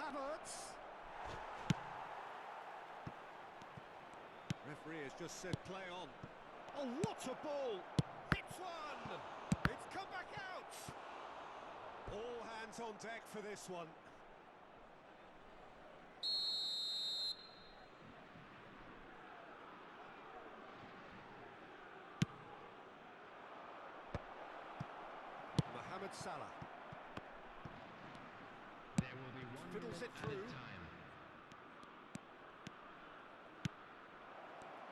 Havertz. Referee has just said play on. Oh, what a ball! It's one! It's come back out! All hands on deck for this one. Mohamed Salah. There will be one Fiddles it through. time.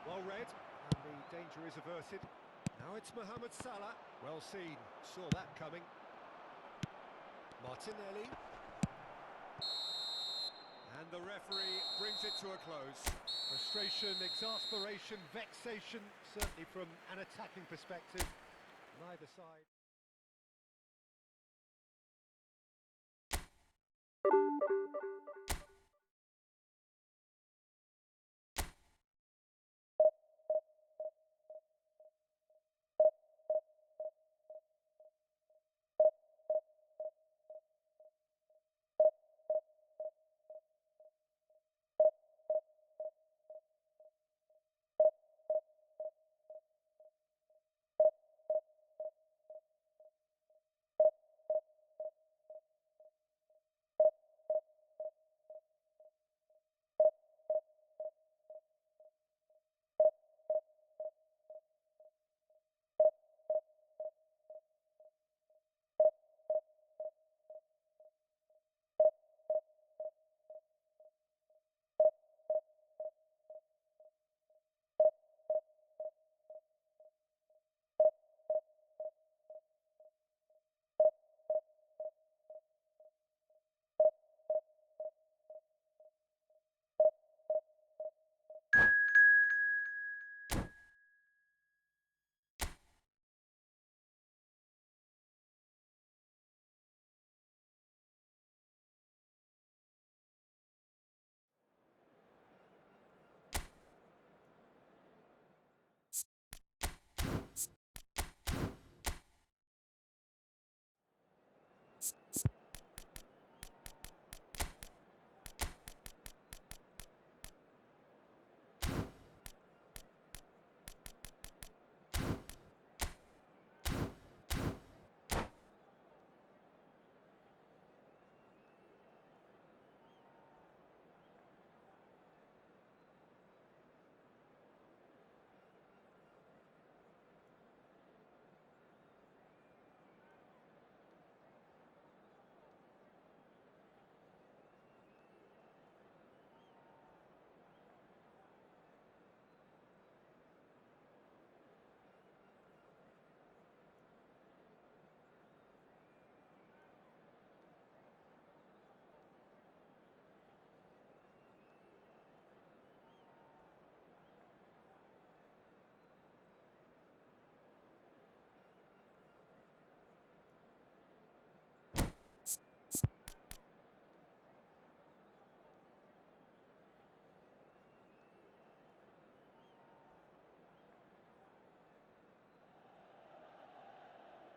Well read, and the danger is averted. Now it's Mohamed Salah. Well seen, saw that coming. Martinelli. And the referee brings it to a close. Frustration, exasperation, vexation, certainly from an attacking perspective. Neither side.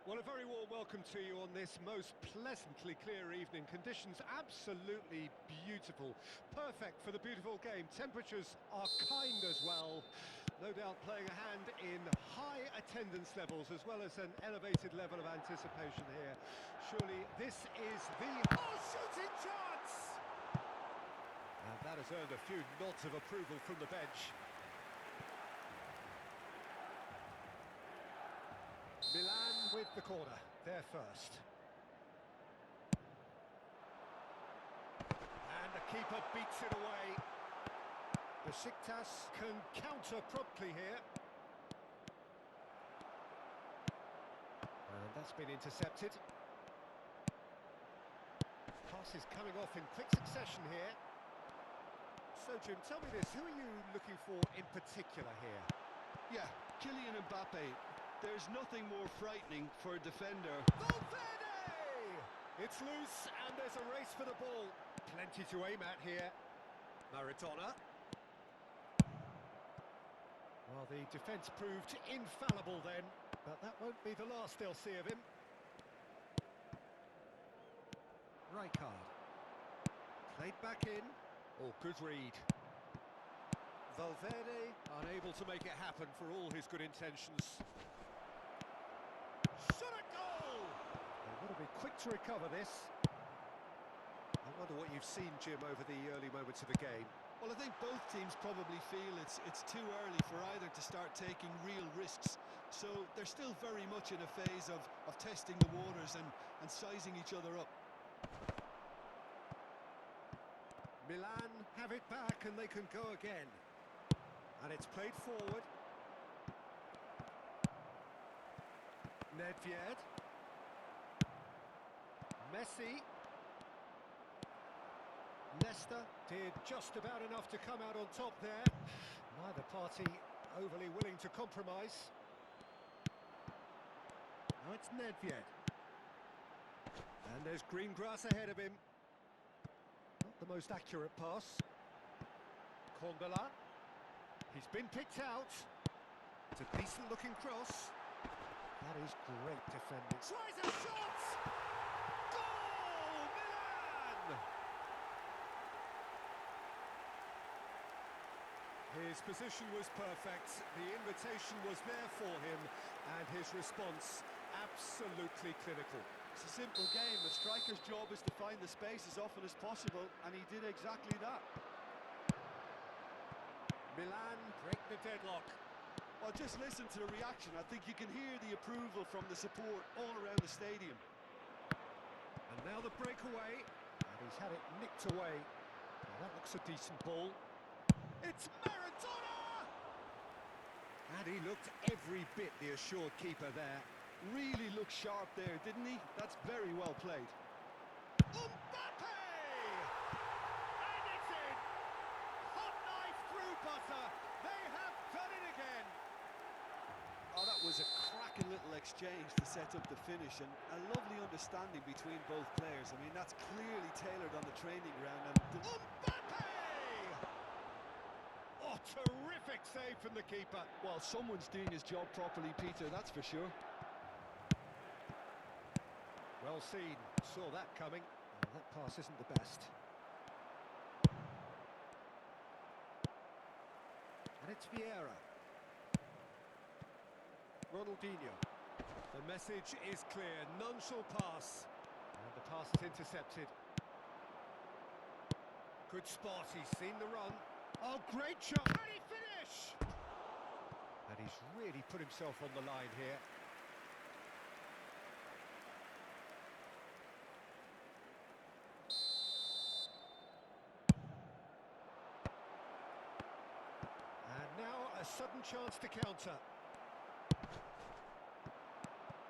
Well, a very warm welcome to you on this most pleasantly clear evening. Conditions absolutely beautiful. Perfect for the beautiful game. Temperatures are kind as well. No doubt playing a hand in high attendance levels as well as an elevated level of anticipation here. Surely this is the... Oh, shooting chance! And that has earned a few nods of approval from the bench. Milan with the corner, there first. And the keeper beats it away. Besiktas can counter promptly here. And that's been intercepted. Pass is coming off in quick succession here. So, Jim, tell me this, who are you looking for in particular here? Yeah, Kylian Mbappe. There's nothing more frightening for a defender. Valverde! It's loose and there's a race for the ball. Plenty to aim at here. Maradona. Well, the defence proved infallible then, but that won't be the last they'll see of him. Rijkaard. Played back in. Oh, good read. Valverde unable to make it happen for all his good intentions. Shot at goal! They want to be quick to recover this. I wonder what you've seen, Jim, over the early moments of the game. Well, I think both teams probably feel it's too early for either to start taking real risks. So they're still very much in a phase of testing the waters and sizing each other up. Milan have it back and they can go again. And it's played forward. Nedved. Messi. Nesta did just about enough to come out on top there. Neither party overly willing to compromise. Now it's Nedved. And there's green grass ahead of him. Not the most accurate pass. Kondola. He's been picked out. It's a decent looking cross. That is great defending. Tries a shot! Goal! Milan! His position was perfect, the invitation was there for him, and his response absolutely clinical. It's a simple game. The striker's job is to find the space as often as possible, and he did exactly that. Milan break the deadlock. Well, just listen to the reaction. I think you can hear the approval from the support all around the stadium. And now the breakaway, and he's had it nicked away. Now that looks a decent ball. It's Maradona! And he looked every bit the assured keeper there. Really looked sharp there, didn't he? That's very well played. Mbappe! And it's in! Hot knife through butter. They have done it again. Oh, that was a cracking little exchange to set up the finish, and a lovely understanding between both players. I mean, that's clearly tailored on the training ground. And Mbappe! Oh, terrific save from the keeper. Well, someone's doing his job properly, Peter, that's for sure. Well seen, saw that coming. Oh, that pass isn't the best. And it's Vieira. Ronaldinho. The message is clear, none shall pass. And the pass is intercepted. Good spot, he's seen the run. Oh, great shot! And he finish! And he's really put himself on the line here. And now a sudden chance to counter.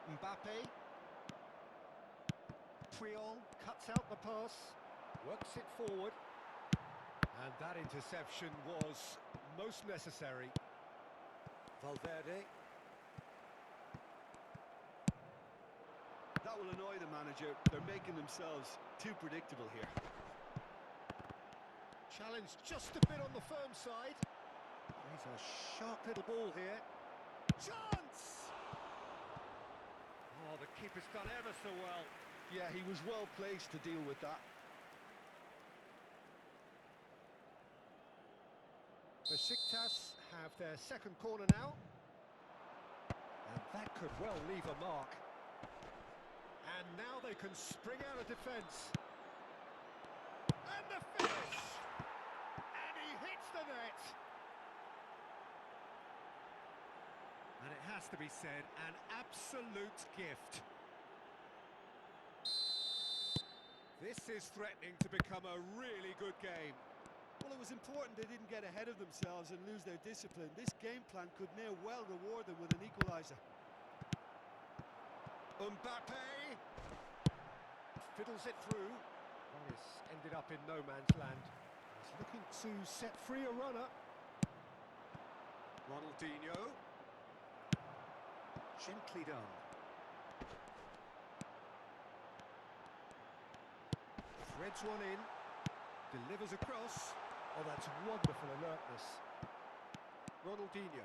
Mbappe. Puyol cuts out the pass, works it forward. And that interception was most necessary. Valverde. That will annoy the manager. They're making themselves too predictable here. Challenge just a bit on the firm side. He's a sharp little ball here. Chance! Oh, the keeper's done ever so well. Yeah, he was well placed to deal with that. Besiktas have their second corner now. And that could well leave a mark. And now they can spring out of defence. And the finish! And he hits the net! And it has to be said, an absolute gift. This is threatening to become a really good game. Well, it was important they didn't get ahead of themselves and lose their discipline. This game plan could now well reward them with an equaliser. Mbappe fiddles it through. Well, it's ended up in no man's land. He's looking to set free a runner. Ronaldinho. Gently done. Threads one in. Delivers across. Oh, that's wonderful alertness. Ronaldinho.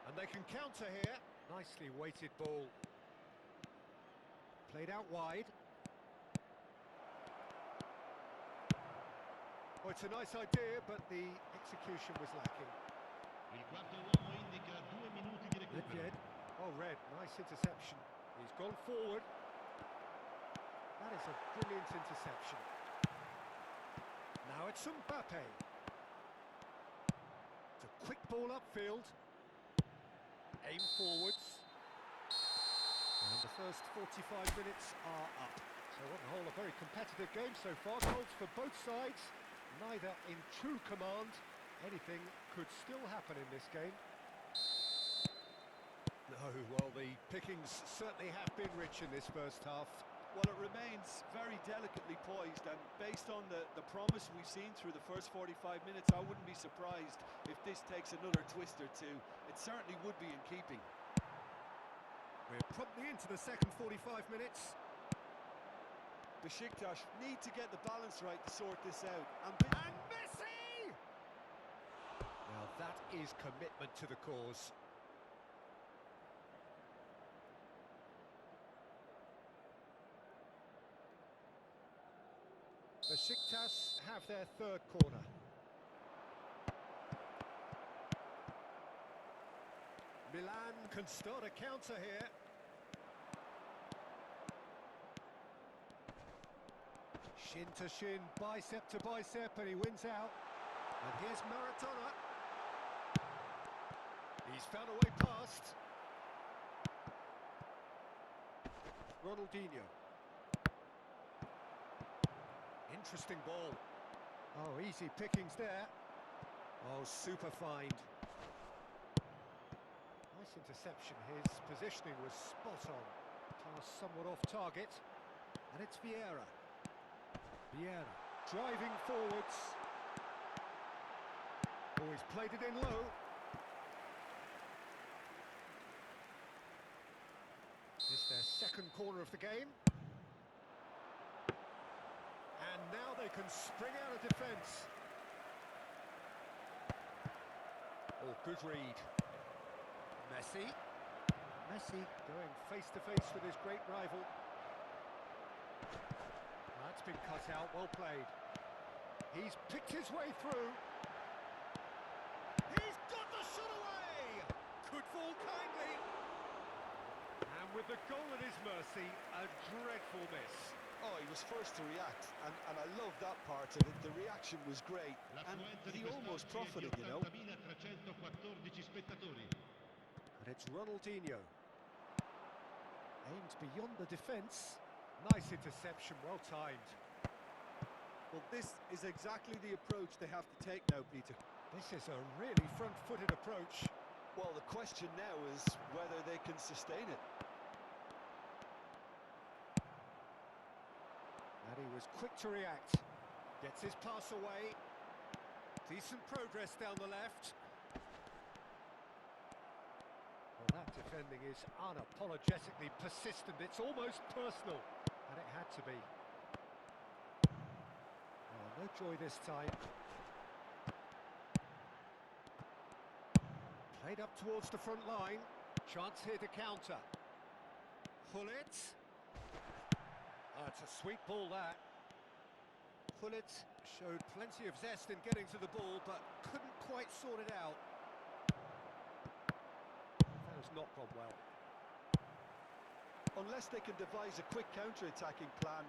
And they can counter here. Nicely weighted ball. Played out wide. Oh, it's a nice idea, but the execution was lacking. Il quarto uomo indica 2 minuti di recupero. Red. Oh, Red, nice interception. He's gone forward. That is a brilliant interception. Now it's Mbappe. It's a quick ball upfield. Aim forwards. And the first 45 minutes are up. So on the whole, a very competitive game so far. Goals for both sides. Neither in true command. Anything could still happen in this game. No, well, the pickings certainly have been rich in this first half. Well, it remains very delicately poised, and based on the promise we've seen through the first 45 minutes, I wouldn't be surprised if this takes another twist or two. It certainly would be in keeping. We're promptly into the second 45 minutes. Besiktas need to get the balance right to sort this out. And Messi! Well, that is commitment to the cause. Besiktas have their third corner. Milan can start a counter here. Shin to shin, bicep to bicep, and he wins out. And here's Maradona. He's found a way past. Ronaldinho. Interesting ball. Oh, easy pickings there. Oh, super find. Nice interception. His positioning was spot on. Pass somewhat off target. And it's Vieira. Vieira driving forwards. Oh, he's played it in low. It's their second corner of the game. And now they can spring out of defence. Oh, good read. Messi. Messi going face-to-face with his great rival. That's been cut out, well played. He's picked his way through. He's got the shot away! Could fall kindly. And with the goal at his mercy, a dreadful miss. Oh, he was first to react, and I love that part of it. The reaction was great, and he almost profited, you know. And it's Ronaldinho. Aimed beyond the defence. Nice interception, well timed. Well, this is exactly the approach they have to take now, Peter. This is a really front-footed approach. Well, the question now is whether they can sustain it. And he was quick to react. Gets his pass away. Decent progress down the left. Well, that defending is unapologetically persistent. It's almost personal. And it had to be. Oh, no joy this time. Played up towards the front line. Chance here to counter. Hullet. Oh, it's a sweet ball, that. Hullet showed plenty of zest in getting to the ball, but couldn't quite sort it out. That has not gone well. Unless they can devise a quick counter-attacking plan,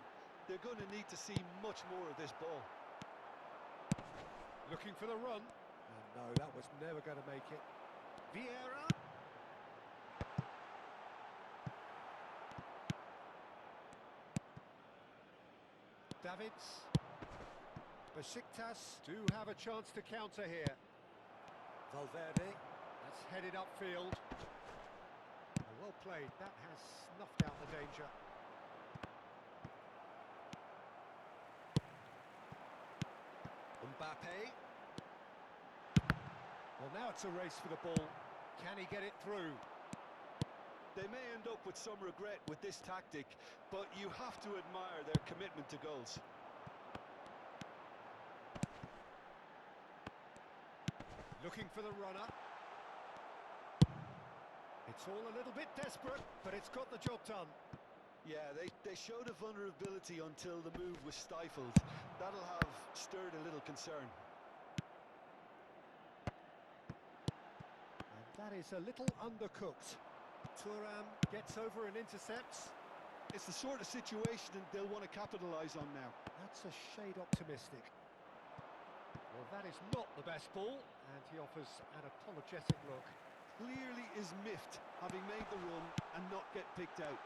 they're going to need to see much more of this ball. Looking for the run. And no, that was never going to make it. Vieira. Davids. Besiktas do have a chance to counter here. Valverde. That's headed upfield. Well played, that has snuffed out the danger. Mbappe. Well, now it's a race for the ball. Can he get it through? They may end up with some regret with this tactic, but you have to admire their commitment to goals. Looking for the runner. It's all a little bit desperate, but it's got the job done. Yeah, they showed a vulnerability until the move was stifled. That'll have stirred a little concern. And that is a little undercooked. Thuram gets over and intercepts. It's the sort of situation that they'll want to capitalise on now. That's a shade optimistic. Well, that is not the best ball, and he offers an apologetic look. Clearly is miffed, having made the run and not get picked out.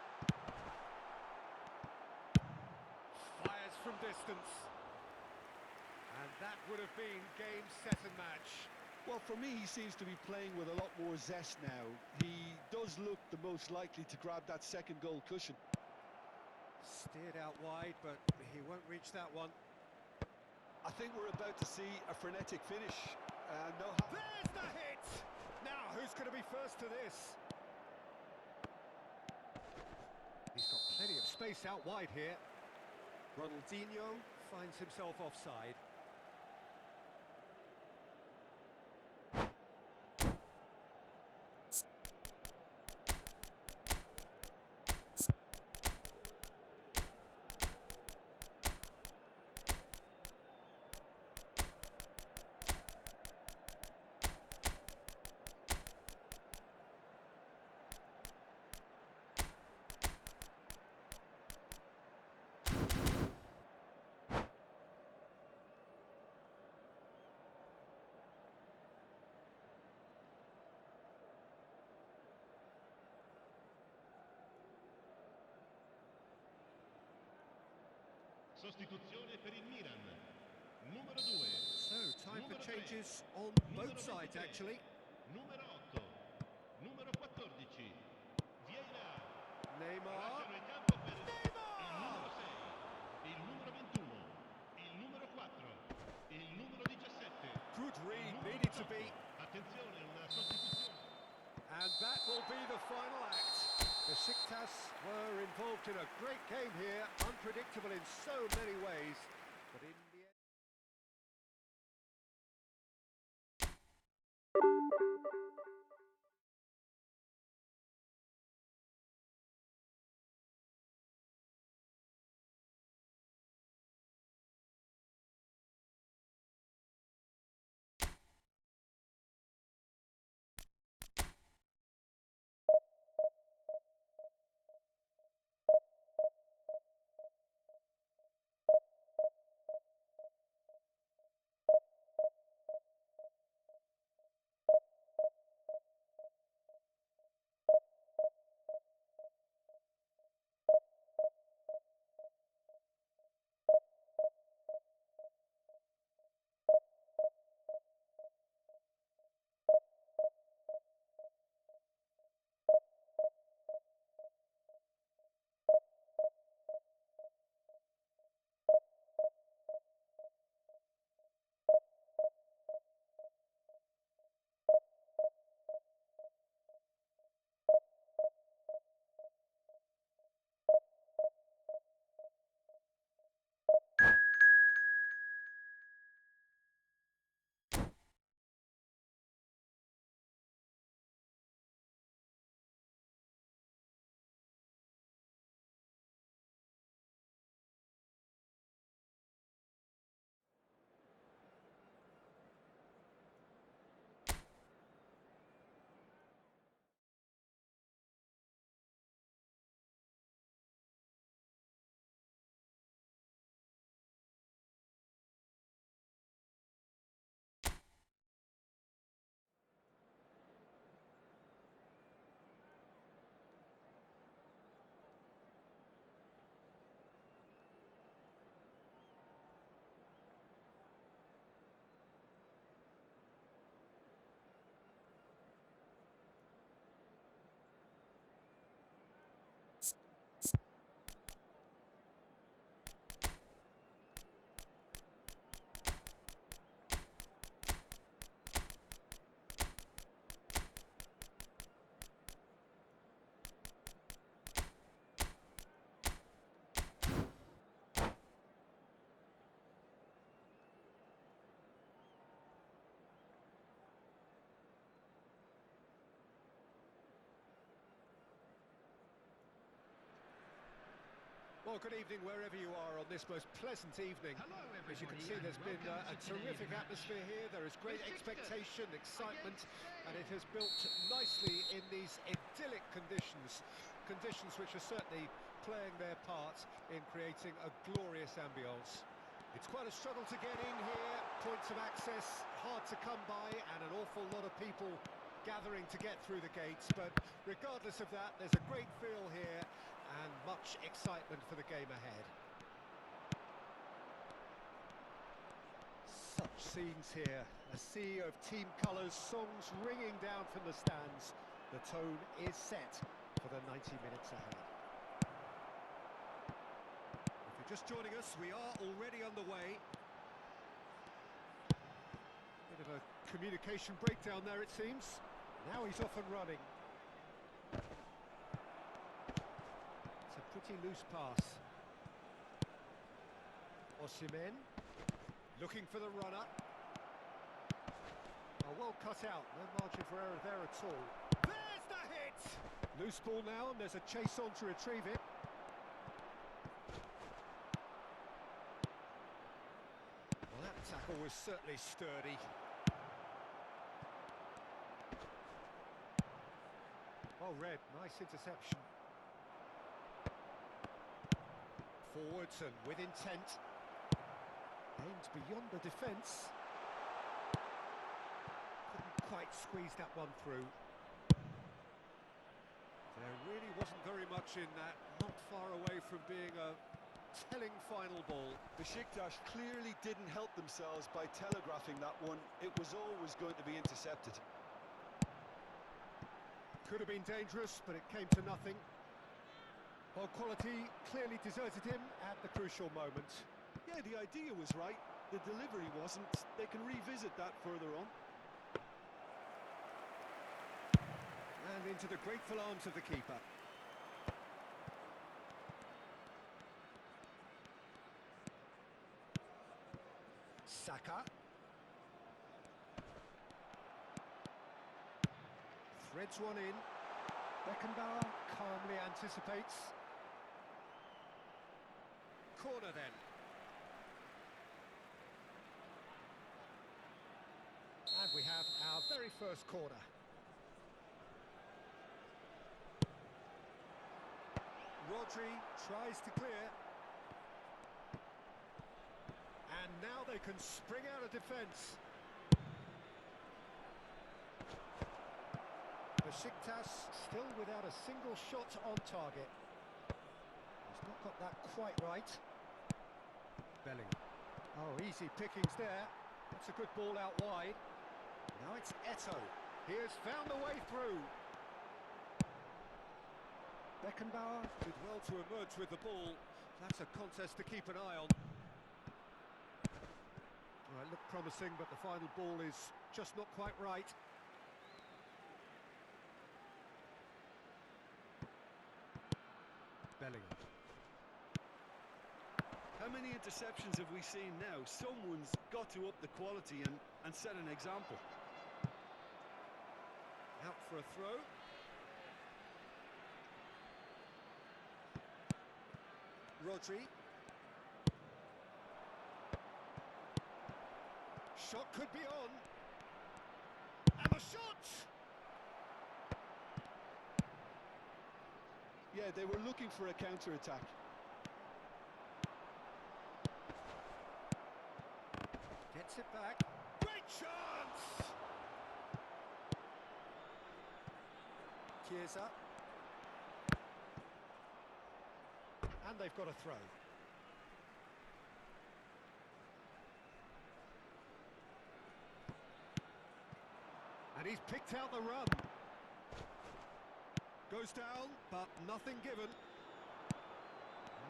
Fires from distance. And that would have been game, set and match. Well, for me, he seems to be playing with a lot more zest now. He does look the most likely to grab that second goal cushion. Steered out wide, but he won't reach that one. I think we're about to see a frenetic finish. There's the hit! Now, who's going to be first to this? He's got plenty of space out wide here. Ronaldinho finds himself offside. Sostituzione per il Milan. Numero 2. So, time for changes on both sides, actually. Numero 8. Numero 14. Vieira. Neymar. Lasciano il campo per il Neymar! numero 6. Il numero 21. Il numero 4. Il numero 17. Good il read, numero needed to 18. be. Attenzione, una sostituzione. And that will be the final act. Besiktas were involved in a great game here, unpredictable in so many ways, but in the Well, good evening wherever you are on this most pleasant evening. Hello, As you can everybody, see, there's and been welcome a to today's terrific match. atmosphere here. There is great Besiktas expectation, excitement, against and it has built nicely in these idyllic conditions. Conditions which are certainly playing their part in creating a glorious ambience. It's quite a struggle to get in here, points of access hard to come by, and an awful lot of people gathering to get through the gates. But regardless of that, there's a great feel here and much excitement for the game ahead. Such scenes here, a sea of team colours, songs ringing down from the stands. The tone is set for the 90 minutes ahead. If you're just joining us, we are already underway. Bit of a communication breakdown there, it seems. Now he's off and running. It's a pretty loose pass. Osimhen, looking for the runner. Oh, well cut out, no margin for error there at all. There's the hit! Loose ball now, and there's a chase on to retrieve it. Well, that tackle was certainly sturdy. Well read, nice interception. Forwards and with intent. Aimed beyond the defence. Couldn't quite squeeze that one through. There really wasn't very much in that, not far away from being a telling final ball. Besiktas clearly didn't help themselves by telegraphing that one. It was always going to be intercepted. Could have been dangerous, but it came to nothing. Well, quality clearly deserted him at the crucial moment. Yeah, the idea was right. The delivery wasn't. They can revisit that further on. And into the grateful arms of the keeper. Saka. Threads one in. Beckenbauer calmly anticipates. Corner then. And we have our very first corner. Rodri tries to clear. And now they can spring out of defence. Besiktas still without a single shot on target. He's not got that quite right. Belling. Oh, easy pickings there. That's a good ball out wide. Now it's Eto. He has found the way through. Beckenbauer did well to emerge with the ball. That's a contest to keep an eye on. Well, it looked promising, but the final ball is just not quite right. Bellingham. How many interceptions have we seen now? Someone's got to up the quality and set an example. Out for a throw. Rodri. Shot could be on. And the shot! Yeah, they were looking for a counter-attack. Gets it back. Great chance! Chiesa. And they've got a throw. And he's picked out the run. Goes down, but nothing given.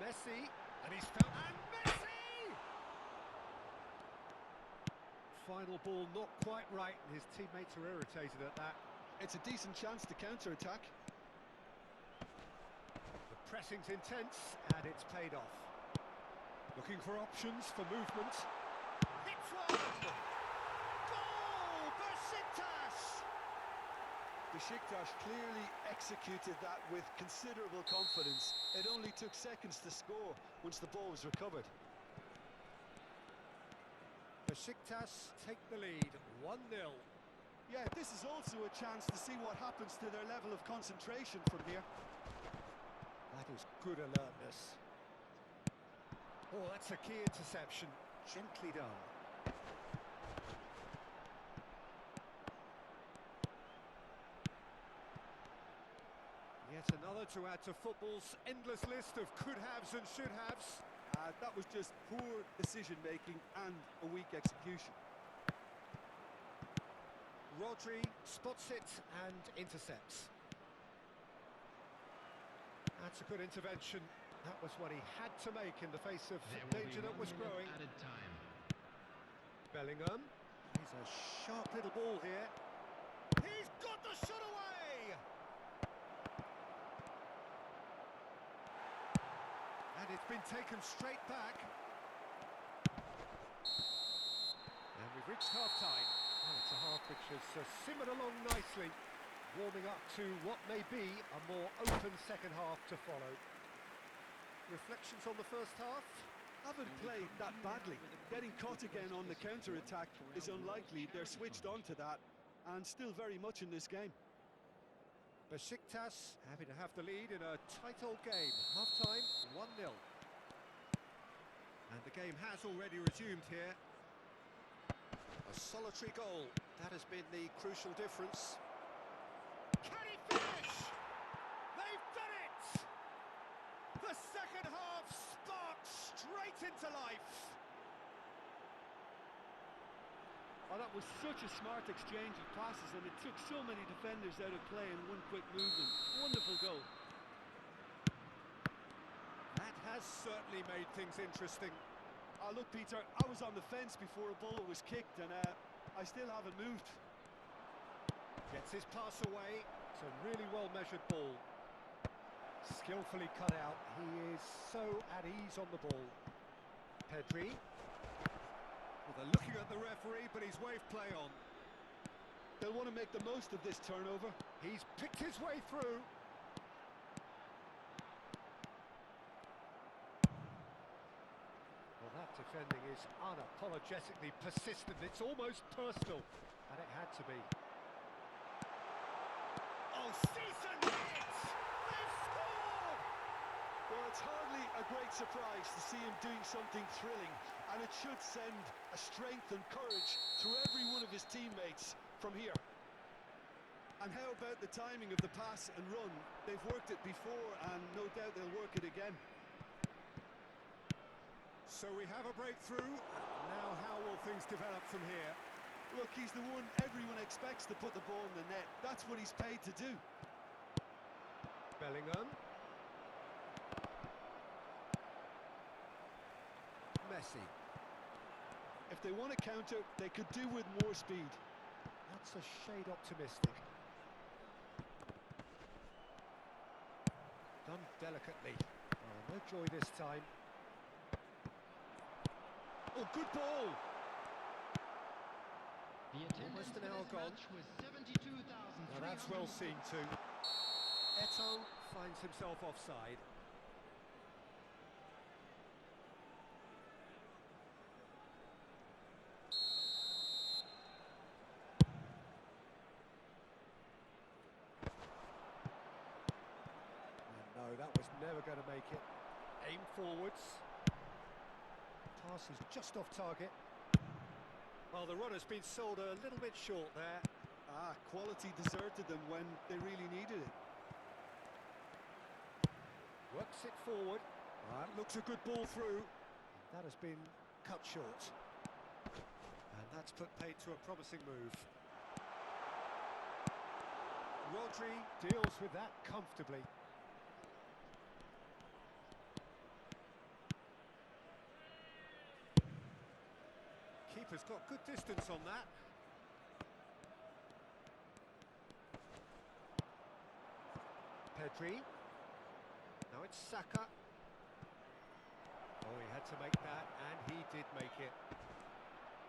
Messi, and he's found... And Messi! Final ball not quite right, and his teammates are irritated at that. It's a decent chance to counter-attack. The pressing's intense, and it's paid off. Looking for options for movement. Hits one! Goal! Besiktas! Besiktas clearly executed that with considerable confidence. It only took seconds to score once the ball was recovered. Besiktas take the lead, 1-0. Yeah, this is also a chance to see what happens to their level of concentration from here. That is good alertness. Oh, that's a key interception. Gently done. Yet another to add to football's endless list of could-haves and should-haves. That was just poor decision-making and a weak execution. Rodri spots it and intercepts. That's a good intervention. That was what he had to make in the face of danger that was growing. Added time. Bellingham. He's a sharp little ball here. He's got the shot away! And it's been taken straight back. And we've reached half-time. Oh, it's a half which has simmered along nicely, warming up to what may be a more open second half to follow. Reflections on the first half? Haven't played that badly. Getting caught again on the counter-attack is unlikely. They're switched on to that and still very much in this game. Besiktas happy to have the lead in a tight old game. Half-time, 1-0. And the game has already resumed here. A solitary goal. That has been the crucial difference. Can he finish? They've done it! The second half sparked straight into life. Oh, that was such a smart exchange of passes, and it took so many defenders out of play in one quick movement. Wonderful goal. That has certainly made things interesting. Look, Peter, I was on the fence before a ball was kicked, and I still haven't moved. Gets his pass away. It's a really well-measured ball. Skillfully cut out. He is so at ease on the ball. Pedri. Well, they're looking at the referee, but he's waved play on. They'll want to make the most of this turnover. He's picked his way through. Well, that defending is unapologetically persistent. It's almost personal, and it had to be. Oh, Season hits! They've scored! Well, it's hardly a great surprise to see him doing something thrilling, and it should send a strength and courage through every one of his teammates from here. And how about the timing of the pass and run? They've worked it before, and no doubt they'll work it again. So we have a breakthrough. Now how will things develop from here? Look, he's the one everyone expects to put the ball in the net. That's what he's paid to do. Bellingham. Messi. If they want to counter, they could do with more speed. That's a shade optimistic. Done delicately. Oh, no joy this time. Oh, good ball! Almost an hour gone. Now that's well seen too. Eto'o finds himself offside. And no, that was never going to make it. Aim forwards. Pass is just off target. Well, the runner's been sold a little bit short there. Quality deserted them when they really needed it. Works it forward. That looks a good ball through. That has been cut short. And that's put paid to a promising move. Rodri deals with that comfortably. Keeper's got good distance on that. Pedri. Now it's Saka. Oh, he had to make that, and he did make it.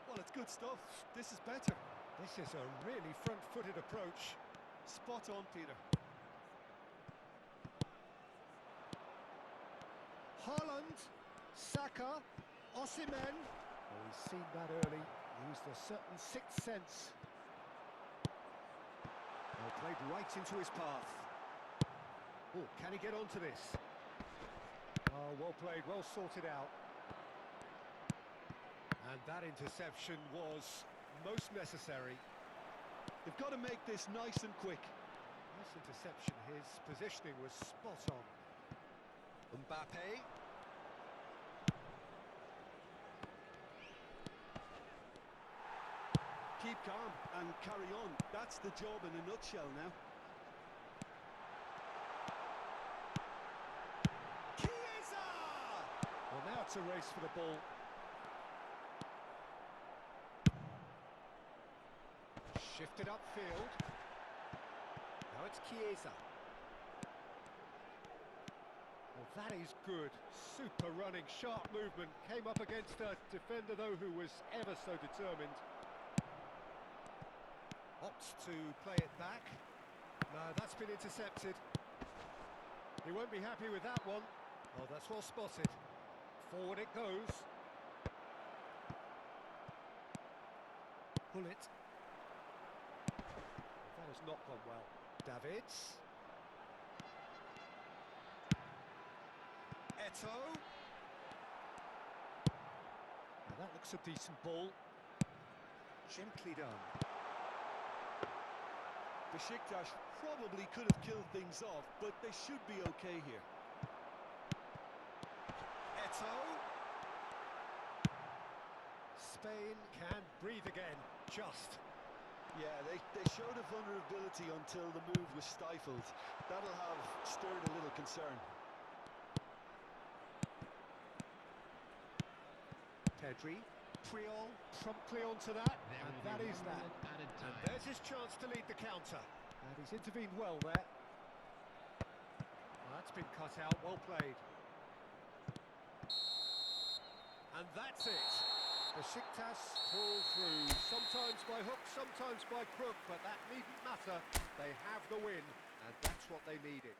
Well, it's good stuff. This is better. This is a really front-footed approach. Spot on, Peter. Haaland, Saka, Osimhen. Oh, he's seen that early, used a certain sixth sense. Oh, played right into his path. Oh, can he get onto this? Oh, well played, well sorted out. And that interception was most necessary. They've got to make this nice and quick. Nice interception, his positioning was spot on. Mbappe. Keep calm and carry on. That's the job in a nutshell now. GECE! Well, now it's a race for the ball. Shifted upfield. Now it's GECE. Well, that is good. Super running, sharp movement. Came up against a defender, though, who was ever so determined. Opts to play it back. No, that's been intercepted. He won't be happy with that one. Oh, that's well spotted. Forward it goes. Pull it. That has not gone well. Davids. Eto. Now that looks a decent ball. Gently done. Besiktas probably could have killed things off, but they should be okay here. Eto. Spain can breathe again, just. Yeah, they showed a vulnerability until the move was stifled. That'll have stirred a little concern. Pedri, Priol, promptly onto that, and that is that. And there's his chance to lead the counter. And he's intervened well there. Well, that's been cut out, well played. And that's it. Besiktas pull through, sometimes by hook, sometimes by crook, but that needn't matter. They have the win, and that's what they needed.